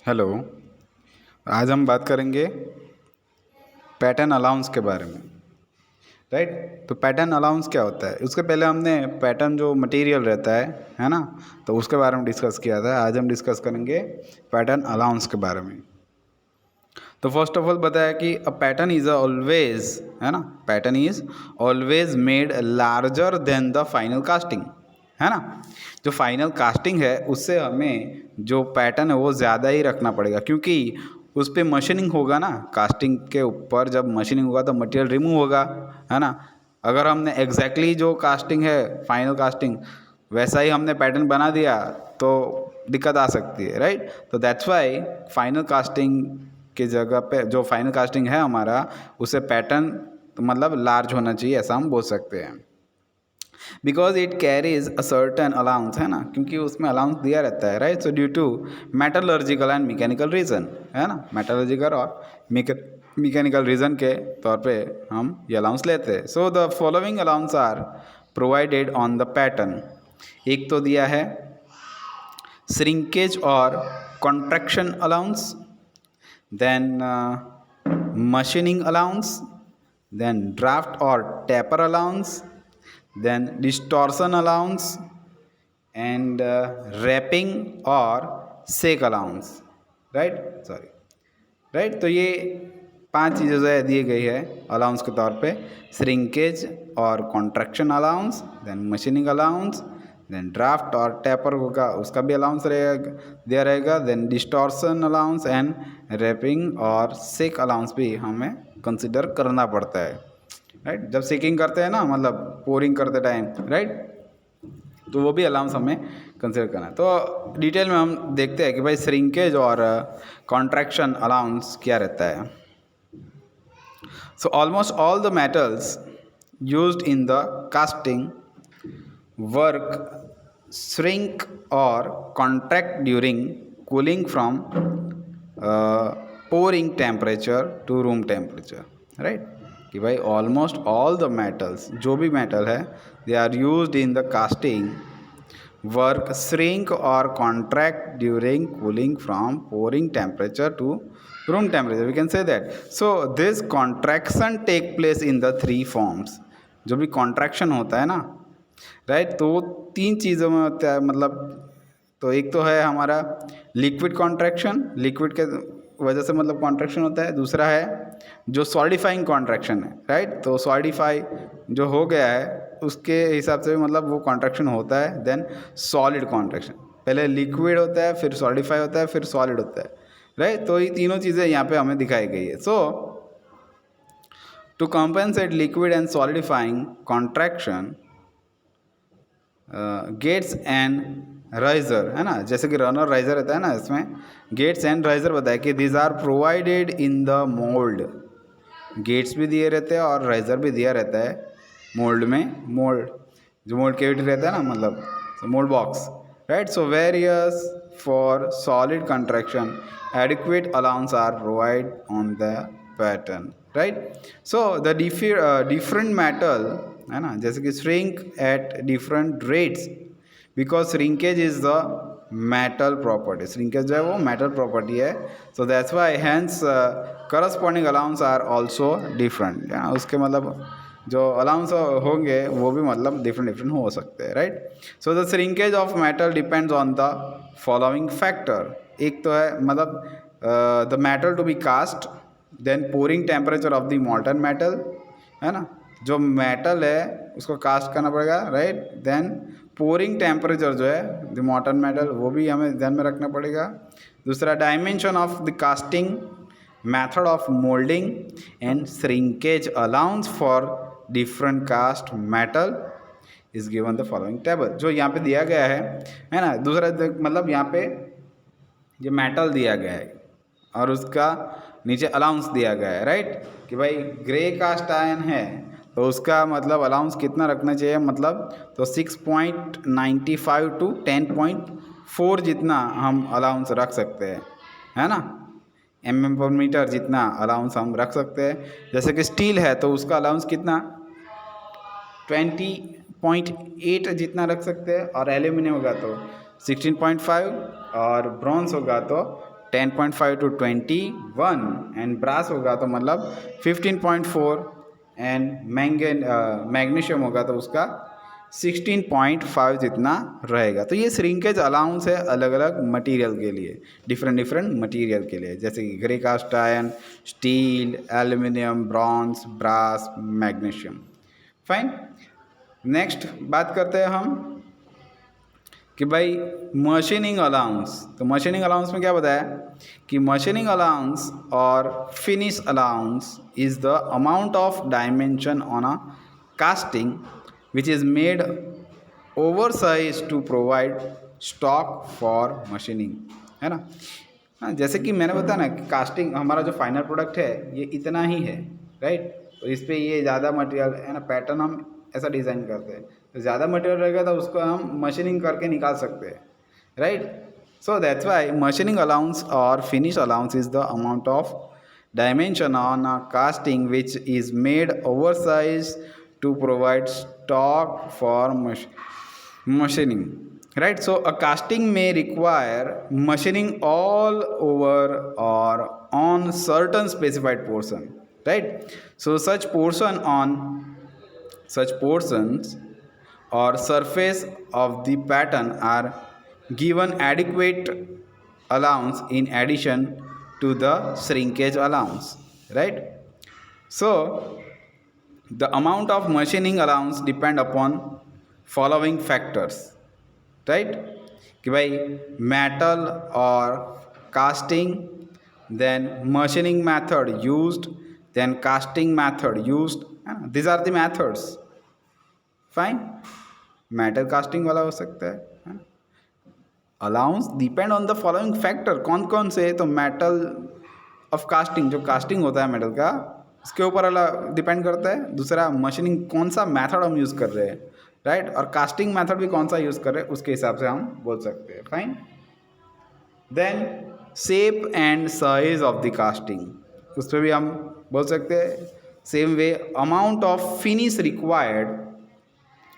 Hello. आज हम बात करेंगे पैटर्न अलाउंस के बारे में। राइट। तो पैटर्न अलाउंस क्या होता है, उसके पहले हमने पैटर्न जो मटेरियल रहता है ना, तो उसके बारे में डिस्कस किया था। आज हम डिस्कस करेंगे पैटर्न अलाउंस के बारे में। तो फर्स्ट ऑफ ऑल बताया कि अ पैटर्न इज ऑलवेज, है ना, pattern is always made larger than the final casting, है ना। जो फाइनल कास्टिंग है उससे हमें जो पैटर्न है वो ज़्यादा ही रखना पड़ेगा, क्योंकि उस पर मशीनिंग होगा ना। कास्टिंग के ऊपर जब मशीनिंग होगा तो मटेरियल रिमूव होगा, है ना। अगर हमने एग्जैक्टली जो कास्टिंग है फाइनल कास्टिंग वैसा ही हमने पैटर्न बना दिया तो दिक्कत आ सकती है, राइट। तो दैट्स वाई फाइनल कास्टिंग की जगह पे जो फाइनल कास्टिंग है हमारा, उसे पैटर्न तो मतलब लार्ज होना चाहिए, ऐसा हम बोल सकते हैं। Because it carries a certain allowance, है ना, क्योंकि उसमें अलाउंस दिया रहता है, right. So due to metallurgical and mechanical reason, है ना, मेटलर्जिकल और मैकेनिकल रीजन के तौर पे हम ये अलाउंस लेते हैं। So the following allowance are provided on the pattern. एक तो दिया है श्रिंकेज और contraction allowance, then machining allowance, then draft or taper allowance, then distortion allowance, and wrapping or shake allowance, right, sorry, right. तो ये 5 चीज़ें जो है दी गई है अलाउंस के तौर पे। श्रिंकेज और contraction allowance, then machining allowance, then draft और टैपर होगा उसका भी अलाउंस रहेगा, दिया रहेगा, then distortion allowance and rapping और सेक अलाउंस भी हमें कंसिडर करना पड़ता है, राइट। जब सेकिंग करते हैं ना, मतलब पोरिंग करते टाइम, राइट, तो वो भी अलाउंस हमें कंसिडर करना है। तो डिटेल में हम देखते हैं कि भाई श्रिंकेज और कॉन्ट्रैक्शन अलाउंस क्या रहता है। So almost all the metals used in the casting work shrink or contract during cooling from pouring temperature to room temperature, right। कि भाई ऑलमोस्ट ऑल द मेटल्स, जो भी मेटल है, they are used in the casting work shrink or contract during cooling from pouring temperature to room temperature, we can say that. So this contraction take place in the 3 forms। जो भी contraction होता है ना, right, तो वो 3 चीज़ों में होता है, मतलब तो एक तो है हमारा लिक्विड कॉन्ट्रैक्शन, लिक्विड के वजह से मतलब कॉन्ट्रैक्शन होता है। दूसरा है जो सॉलिडिफाइंग कॉन्ट्रैक्शन है, राइट। तो सॉलिडिफाई जो हो गया है उसके हिसाब से मतलब वो कॉन्ट्रैक्शन होता है। देन सॉलिड कॉन्ट्रैक्शन, पहले लिक्विड होता है, फिर सॉलिडिफाई होता है, फिर सॉलिड होता है, राइट। तो ये तीनों चीज़ें यहाँ पे हमें दिखाई गई है। So to compensate liquid and solidifying contraction gates and riser, है ना, जैसे कि रनर राइजर रहता है ना, इसमें गेट्स एंड राइजर बताया कि these are provided in the mould. Gates भी दिए रहते हैं और राइजर भी दिया रहता है मोल्ड में। मोल्ड जो मोल्ड केविटी रहता है ना, मतलब mould box, right. So various for solid contraction adequate allowance are provide on the pattern, right. So the different metal, है ना, जैसे कि shrink at different rates because shrinkage is the metal property. Shrinkage जो है वो metal property है। So that's why hence corresponding allowance are also different. उसके मतलब जो अलाउंस होंगे वो भी मतलब डिफरेंट हो सकते हैं, right. So the shrinkage of metal depends on the following factor. एक तो है मतलब the metal to be cast, then pouring temperature of the molten metal, है ना, जो मेटल है उसको कास्ट करना पड़ेगा, राइट। देन पोरिंग टेम्परेचर जो है द मॉल्टन मेटल, वो भी हमें ध्यान में रखना पड़ेगा। दूसरा dimension of the casting, method of moulding and shrinkage allowance for different caste metal is given the following table. जो यहाँ पे दिया गया है ना। दूसरा मतलब यहाँ पे जो मेटल दिया गया है और उसका नीचे अलाउंस दिया गया है, राइट, कि भाई ग्रे कास्ट आयरन है तो उसका मतलब अलाउंस कितना रखना चाहिए, मतलब तो 6.95 टू 10.4 जितना हम अलाउंस रख सकते हैं, है ना, mm/मीटर जितना अलाउंस हम रख सकते हैं। जैसे कि स्टील है तो उसका अलाउंस कितना 20.8 जितना रख सकते हैं, और एल्यूमिनियम होगा तो 16.5 और ब्रॉन्ज होगा तो 10.5 to 21 एंड ब्रास होगा तो मतलब 15.4 एंड मैग्नीशियम होगा तो उसका 16.5 जितना रहेगा। तो ये श्रिंकेज अलाउंस है अलग अलग मटेरियल के लिए, डिफरेंट मटेरियल के लिए, जैसे कि grey cast iron, steel, aluminium, bronze, brass, magnesium. Fine. Next बात करते हैं हम कि भाई मशीनिंग अलाउंस। तो मशीनिंग अलाउंस में क्या बताया कि मशीनिंग अलाउंस और finish allowance is the amount of dimension on a casting which is made oversized to provide stock for machining, है ना। हाँ, जैसे कि मैंने बताया ना कि कास्टिंग हमारा जो फाइनल प्रोडक्ट है ये इतना ही है, राइट। तो इस पर ये ज़्यादा मटेरियल है ना, पैटर्न हम ऐसा डिज़ाइन करते हैं तो ज़्यादा मटेरियल रहेगा तो उसको हम मशीनिंग करके निकाल सकते हैं, right. So that's why machining allowance और finish allowance is the amount of dimension on a casting which is made oversize to provide stock for machining, right. So a casting may require machining all over or on certain specified portion, right. So such portions or surface of the pattern are given adequate allowance in addition to the shrinkage allowance, right. So the amount of machining allowance depend upon following factors, right, कि भाई metal or casting, then machining method used, then casting method used, these are the methods. Fine. metal casting वाला हो सकता है। Allowance depend on the following factor, कौन कौन से, तो मेटल ऑफ कास्टिंग, जो कास्टिंग होता है मेटल का उसके ऊपर अलग डिपेंड करता है। दूसरा मशीनिंग कौन सा मेथड हम यूज़ कर रहे हैं, राइट, और कास्टिंग मेथड भी कौन सा यूज़ कर रहे हैं उसके हिसाब से हम बोल सकते हैं। Fine. Then shape and size of the casting, उस पर भी हम बोल सकते हैं। Same way amount of finish required,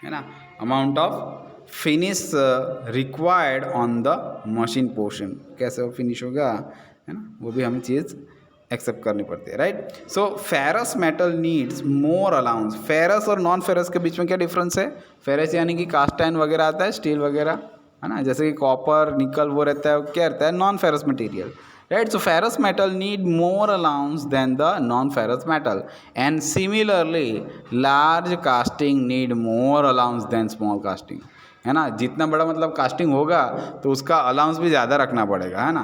है ना, amount of finish required on the machine portion, कैसे वो फिनिश होगा, है ना, वो भी हमें चीज़ एक्सेप्ट करनी पड़ती है, right. So ferrous metal needs more allowance. Ferrous और नॉन फेरस के बीच में क्या डिफरेंस है? फेरस यानी कि कास्ट आयरन वगैरह आता है, स्टील वगैरह, है ना, जैसे कि कॉपर, निकल, वो रहता है, क्या रहता है, non ferrous material, right. So ferrous metal need more allowance than the non ferrous metal and similarly large casting need more allowance than small casting, है ना। जितना बड़ा मतलब कास्टिंग होगा तो उसका अलाउंस भी ज़्यादा रखना पड़ेगा, है ना,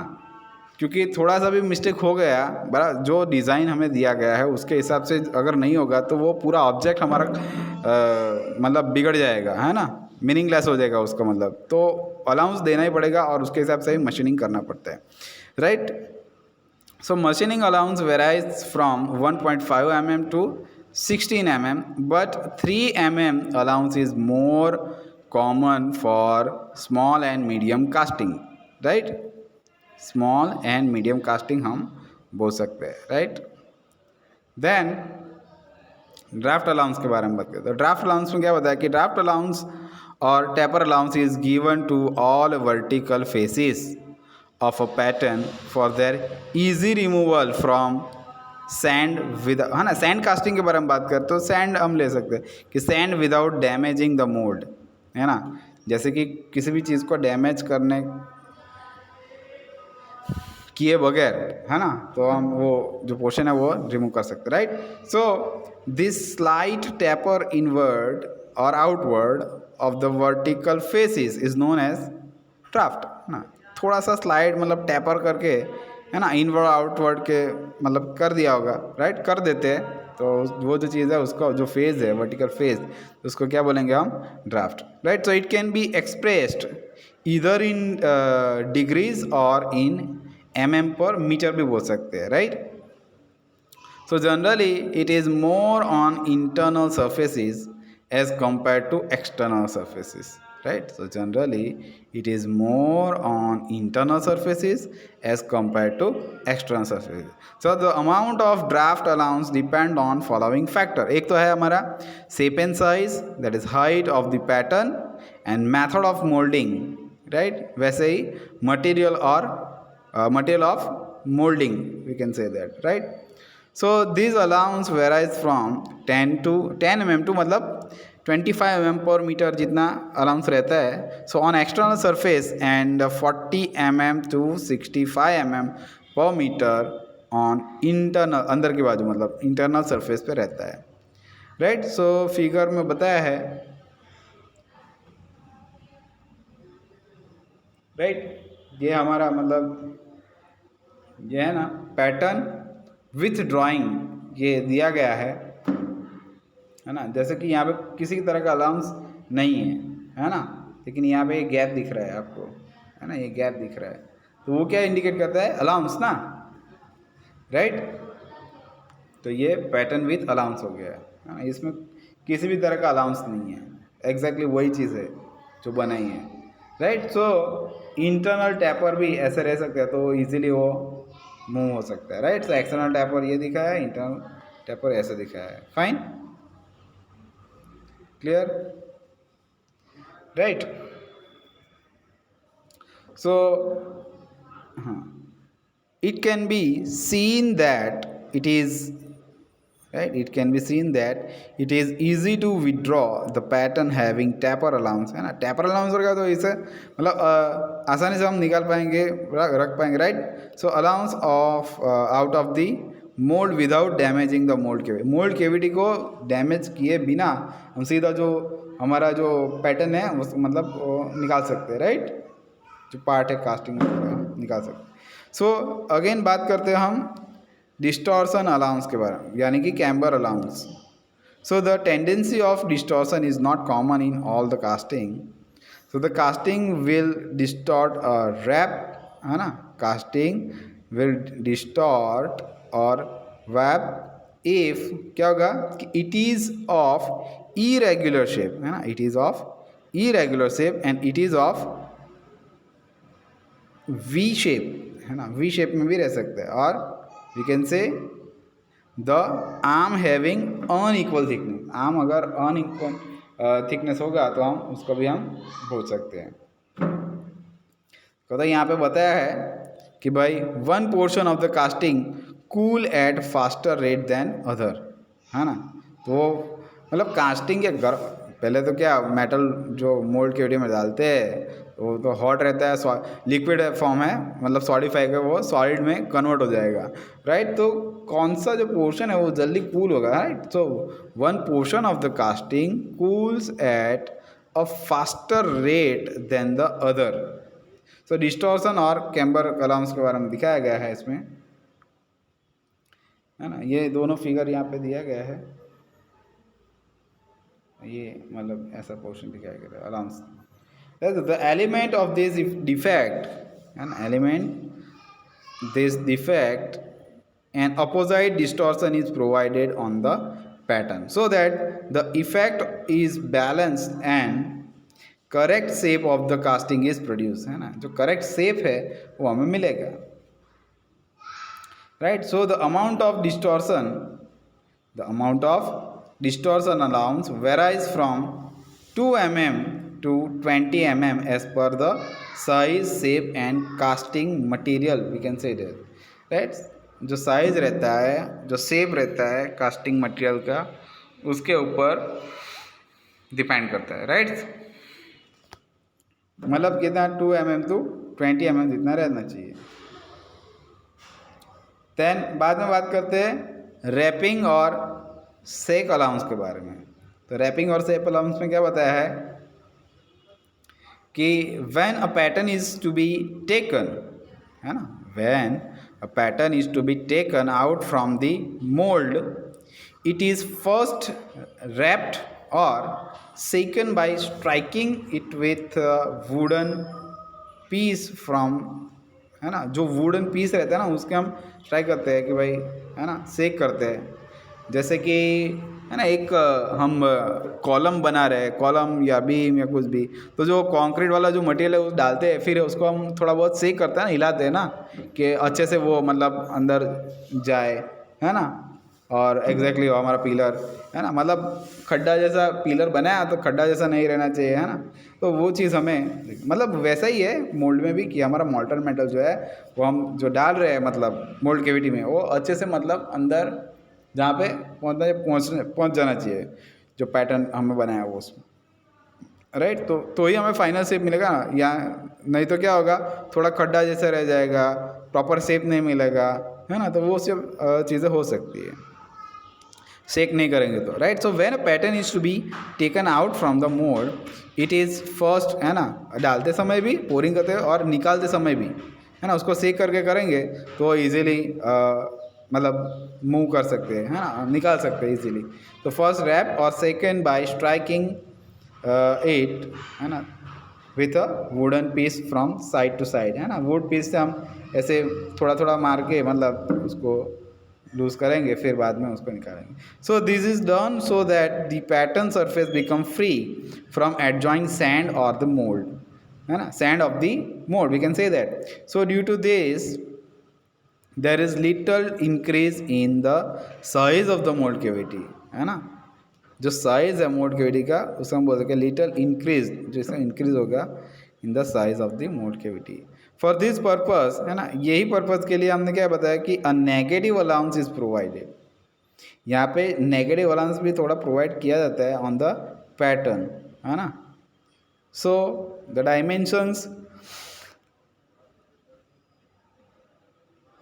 क्योंकि थोड़ा सा भी मिस्टेक हो गया, बड़ा जो डिज़ाइन हमें दिया गया है उसके हिसाब से अगर नहीं होगा तो वो पूरा ऑब्जेक्ट हमारा मतलब बिगड़ जाएगा, है ना, मीनिंगलेस हो जाएगा उसका मतलब। तो अलाउंस देना ही पड़ेगा और उसके हिसाब से ही मशीनिंग करना पड़ता है, right. So machining allowance varies from 1.5 mm to 16 mm, but 3 mm allowance is more common for small and medium casting, right. Small and medium casting हम बोल सकते हैं, राइट। देन ड्राफ्ट अलाउंस के बारे में बात करते हैं। ड्राफ्ट अलाउंस में क्या बताया कि ड्राफ्ट अलाउंस और taper allowance is given to all vertical faces of a pattern for their easy removal from sand with, है ना। सैंड कास्टिंग के बारे में बात करते हो, सैंड हम ले सकते हैं कि sand without damaging the mould, है ना, जैसे कि किसी भी चीज़ को डैमेज करने किए बगैर, है ना, तो हम वो जो पोर्शन है वो रिमूव कर सकते हैं, right. So this slight taper inward और outward of the vertical faces is known as draft, है ना। थोड़ा सा स्लाइड मतलब टैपर करके, है ना, इनवर्ड आउटवर्ड के मतलब कर दिया होगा, राइट, कर देते हैं तो वो जो चीज़ है उसका जो फेज है वर्टिकल फेज, उसको क्या बोलेंगे हम? Draft, right. So it can be expressed either in degrees or in mm per metre भी बोल सकते हैं, right. So generally it is more on internal surfaces as compare to external surfaces, right. So generally it is more on internal surfaces as compared to external surfaces. So the amount of draft allowance depend on following factor. एक तो है हमारा shape and size, that is height of the pattern and method of molding, right. वैसे ही material और material of molding, we can say that, right? So this allowance varies from 10 mm to मतलब 25 mm per meter जितना allowance रहता है. So on external surface and 40 mm to 65 mm per metre on internal, अंदर की बाजू मतलब internal surface पे रहता है, राइट. सो फिगर में बताया है, राइट. ये हमारा मतलब ये है ना पैटर्न विथ ड्राइंग ये दिया गया है ना. जैसे कि यहाँ पे किसी तरह का अलाउंस नहीं है ना, लेकिन यहाँ पे एक गैप दिख रहा है आपको, है ना, ये गैप दिख रहा है. तो वो क्या इंडिकेट करता है? अलाउंस ना, राइट. तो ये पैटर्न विथ अलाउंस हो गया है ना. इसमें किसी भी तरह का अलाउंस नहीं है, एग्जैक्टली वही चीज़ है जो बनाई है, राइट. सो इंटरनल टैपर भी ऐसे रह सकते हैं, तो इजीली वो मूव हो सकता है, राइट. सो एक्सटर्नल टैपर ये दिखा है, इंटरनल टैपर ऐसे दिखा है. Fine, clear, right. सो हाँ, it can be seen that it is right, it can be seen that it is easy to withdraw the pattern having taper allowance, है ना. taper allowance होगा तो इसे मतलब आसानी से हम निकाल पाएंगे, रख पाएंगे, right. So allowance of out of the mould without damaging the mould cavity. Mould cavity को डैमेज किए बिना हम सीधा जो हमारा जो पैटर्न है उस मतलब वो निकाल सकते हैं, राइट. जो पार्ट है कास्टिंग में निकाल सकते हैं. सो अगेन बात करते हैं हम डिस्टॉर्शन अलाउंस के बारे में, यानी कि camber allowance. So the tendency of distortion is not common in all the casting. So the casting will distort warp, है ना. कास्टिंग विल डिस्टॉर्ट और वैप इफ क्या होगा कि it is of irregular shape, है ना. It is of irregular shape and it is of V shape, है ना. वी शेप में भी रह सकते हैं. और we can say the arm having unequal thickness. Arm अगर अनइक्वल थिकनेस होगा तो हम उसको भी हम बोल सकते हैं. तो यहाँ पे बताया है कि भाई one portion of the casting cool at faster rate than other, है ना. तो मतलब कास्टिंग के पहले तो क्या मेटल जो मोल्ड केविटी में डालते हैं वो तो हॉट रहता है, लिक्विड फॉर्म है, मतलब सॉलिडिफाई का वो सॉलिड में कन्वर्ट हो जाएगा, राइट. तो कौन सा जो पोर्शन है वो जल्दी कूल होगा, right. So one portion of the casting cools at a faster rate than the other. So distortion और कैम्बर अलाउंस के बारे में दिखाया गया है इसमें, है ना. ये दोनों फिगर यहाँ पे दिया गया है, ये मतलब ऐसा पोर्शन दिखाया गया है allowance. The element of this defect, an element this defect, an opposite distortion is provided on the pattern so that the effect is balanced and correct shape of the casting is produced, है ना. जो correct shape है वो हमें मिलेगा, right. So the amount of distortion allowance varies from 2 mm to 20 mm as per the size, shape and casting material, we can say that, right. जो size रहता है, जो शेप रहता है कास्टिंग मटेरियल का, उसके ऊपर डिपेंड करता है, राइट. मतलब कितना 2 mm to 20 mm जितना रहना चाहिए. देन बाद में बात करते हैं रैपिंग और शेक अलाउंस के बारे में. तो रैपिंग और शेक अलाउंस में क्या बताया है कि when a pattern is to be taken, है ना, when a pattern is to be taken out from the mould, it is first rapped और second by striking it with wooden piece from, है ना. जो वुडन पीस रहता है ना उसके हम स्ट्राइक करते हैं कि भाई, है ना, सेक करते हैं. जैसे कि है ना एक हम कॉलम बना रहे हैं, कॉलम या बीम या कुछ भी, तो जो कंक्रीट वाला जो मटेरियल है वो डालते हैं, फिर उसको हम थोड़ा बहुत सेक करते हैं ना, हिलाते हैं ना कि अच्छे से वो मतलब अंदर जाए, है ना. और एग्जैक्टली हमारा पिलर है ना, मतलब खड्डा जैसा पिलर बनाया तो खड्डा जैसा नहीं रहना चाहिए, है ना। तो वो चीज़ हमें मतलब वैसा ही है मोल्ड में भी कि हमारा मोल्टन मेटल जो है वो हम जो डाल रहे हैं मतलब मोल्ड केविटी में, वो अच्छे से मतलब अंदर जहाँ पे पहुँच जाना चाहिए, जो पैटर्न हमें बनाया वो उसमें, राइट। तो ही हमें फाइनल शेप मिलेगा ना, या नहीं तो क्या होगा, थोड़ा खड्डा जैसा रह जाएगा, प्रॉपर शेप नहीं मिलेगा, है ना। तो वो सब चीज़ें हो सकती है शेक नहीं करेंगे तो, right. So when a pattern is to be taken out from the mould it is first, है ना, डालते समय भी पोरिंग करते हुए और निकालते समय भी, है ना, उसको शेक करके करेंगे तो इजीली मतलब मूव कर सकते हैं, है ना, निकाल सकते हैं इजीली। तो फर्स्ट रैप और सेकेंड बाय स्ट्राइकिंग इट, है ना, with a wooden piece from side to side, है ना। वुड पीस से हम ऐसे थोड़ा थोड़ा मार के मतलब उसको लूज करेंगे, फिर बाद में उसको निकालेंगे। So this is done so that the pattern surface become free from adjoining sand और द मोल्ड, है ना, sand of the mould we can say that. So due to this there is little increase in the size of the mould cavity, है ना। जो size है mould cavity का उसको हम बोल सकते हैं लिटल इंक्रीज, जो इसका इंक्रीज होगा इन the size of the mould cavity. For this purpose, है ना, यही पर्पस के लिए हमने क्या बताया कि a negative allowance is provided. यहाँ पे नेगेटिव अलाउंस भी थोड़ा प्रोवाइड किया जाता है ऑन द पैटर्न, है ना। सो द डायमेंशंस,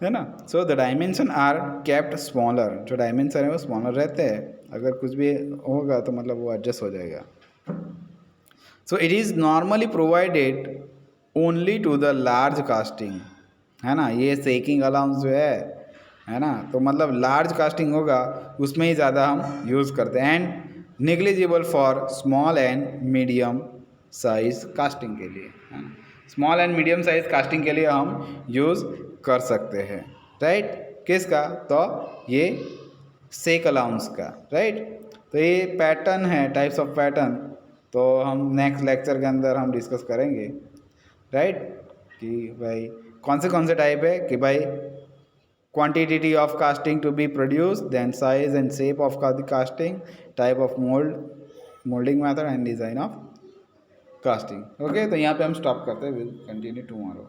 है ना, so the dimension are kept smaller, जो डायमेंशन है वो स्मॉलर रहते हैं, अगर कुछ भी होगा तो मतलब वो एडजस्ट हो जाएगा। So it is normally provided only to the large casting, है ना। ये सेकिंग अलाउंस जो है ना, तो मतलब लार्ज कास्टिंग होगा उसमें ही ज़्यादा हम यूज़ करते हैं, and negligible for small and medium size casting के लिए, है ना। Small and medium size casting के लिए हम यूज़ कर सकते हैं, राइट। किसका, तो ये सेक अलाउंस का, राइट। तो ये पैटर्न है, टाइप्स ऑफ पैटर्न, तो हम नेक्स्ट लेक्चर के अंदर हम डिस्कस करेंगे, राइट, कि भाई कौन से टाइप है, कि भाई quantity of casting to be produced, then size and shape of the casting, type of molding method and design of casting। Okay, तो यहाँ पे हम स्टॉप करते हैं, विल कंटिन्यू टुमारो।